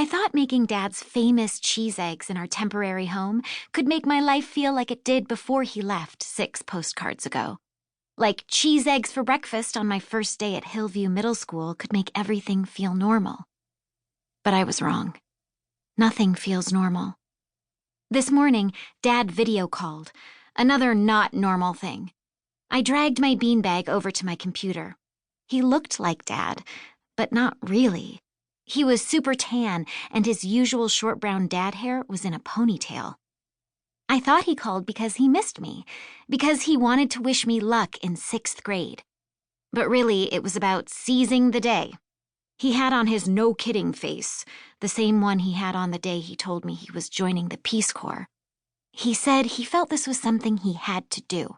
I thought making Dad's famous cheese eggs in our temporary home could make my life feel like it did before he left 6 postcards ago. Like cheese eggs for breakfast on my first day at Hillview Middle School could make everything feel normal. But I was wrong. Nothing feels normal. This morning, Dad video called, another not normal thing. I dragged my beanbag over to my computer. He looked like Dad, but not really. He was super tan, and his usual short brown dad hair was in a ponytail. I thought he called because he missed me, because he wanted to wish me luck in 6th grade. But really, it was about seizing the day. He had on his no-kidding face, the same one he had on the day he told me he was joining the Peace Corps. He said he felt this was something he had to do,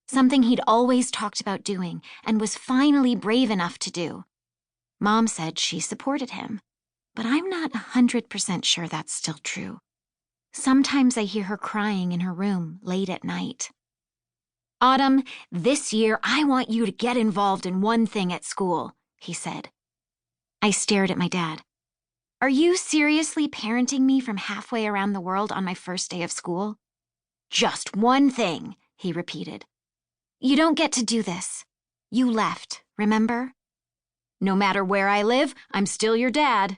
something he'd always talked about doing and was finally brave enough to do. Mom said she supported him, but I'm not 100% sure that's still true. Sometimes I hear her crying in her room late at night. Autumn, this year I want you to get involved in one thing at school, he said. I stared at my dad. Are you seriously parenting me from halfway around the world on my first day of school? Just one thing, he repeated. You don't get to do this. You left, remember? No matter where I live, I'm still your dad.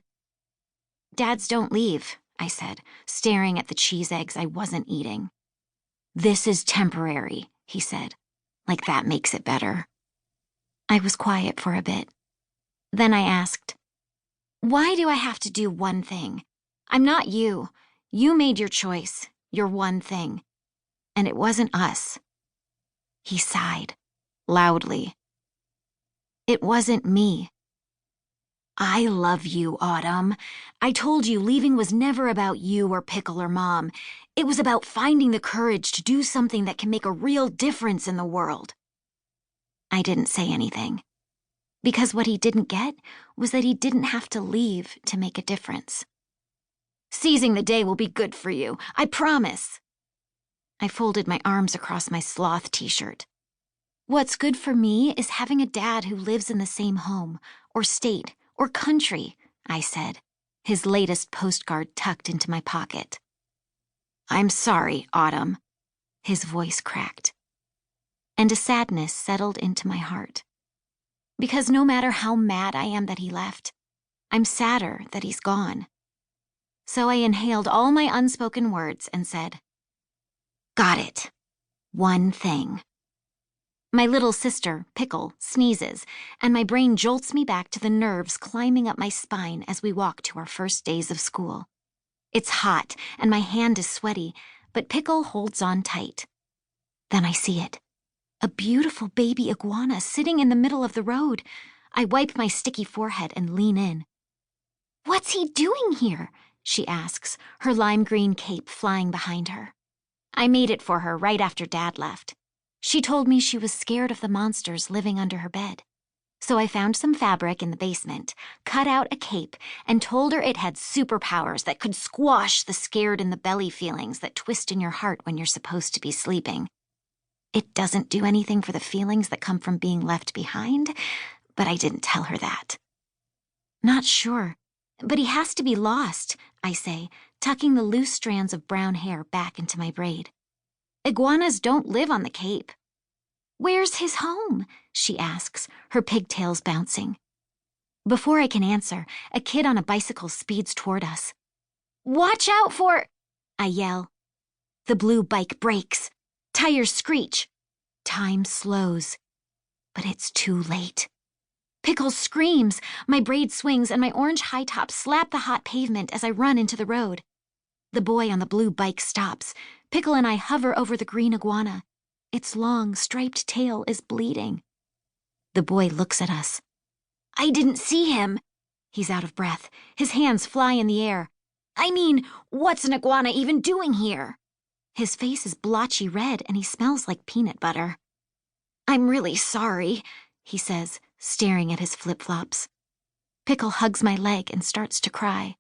Dads don't leave, I said, staring at the cheese eggs I wasn't eating. This is temporary, he said, like that makes it better. I was quiet for a bit. Then I asked, why do I have to do one thing? I'm not you. You made your choice, your one thing. And it wasn't us. He sighed, loudly. It wasn't me. I love you, Autumn. I told you leaving was never about you or Pickle or Mom. It was about finding the courage to do something that can make a real difference in the world. I didn't say anything, because what he didn't get was that he didn't have to leave to make a difference. Seizing the day will be good for you, I promise. I folded my arms across my sloth t-shirt. What's good for me is having a dad who lives in the same home, or state, or country, I said, his latest postcard tucked into my pocket. I'm sorry, Autumn. His voice cracked. And a sadness settled into my heart. Because no matter how mad I am that he left, I'm sadder that he's gone. So I inhaled all my unspoken words and said, got it. One thing. My little sister, Pickle, sneezes, and my brain jolts me back to the nerves climbing up my spine as we walk to our first days of school. It's hot, and my hand is sweaty, but Pickle holds on tight. Then I see it. A beautiful baby iguana sitting in the middle of the road. I wipe my sticky forehead and lean in. What's he doing here? She asks, her lime green cape flying behind her. I made it for her right after Dad left. She told me she was scared of the monsters living under her bed. So I found some fabric in the basement, cut out a cape, and told her it had superpowers that could squash the scared-in-the-belly feelings that twist in your heart when you're supposed to be sleeping. It doesn't do anything for the feelings that come from being left behind, but I didn't tell her that. Not sure, but he has to be lost, I say, tucking the loose strands of brown hair back into my braid. Iguanas don't live on the Cape. Where's his home? She asks, her pigtails bouncing. Before I can answer, a kid on a bicycle speeds toward us. Watch out for... I yell. The blue bike brakes. Tires screech. Time slows. But it's too late. Pickle screams, my braid swings, and my orange high tops slap the hot pavement as I run into the road. The boy on the blue bike stops. Pickle and I hover over the green iguana. Its long, striped tail is bleeding. The boy looks at us. I didn't see him. He's out of breath. His hands fly in the air. I mean, what's an iguana even doing here? His face is blotchy red and he smells like peanut butter. I'm really sorry, he says, staring at his flip-flops. Pickle hugs my leg and starts to cry.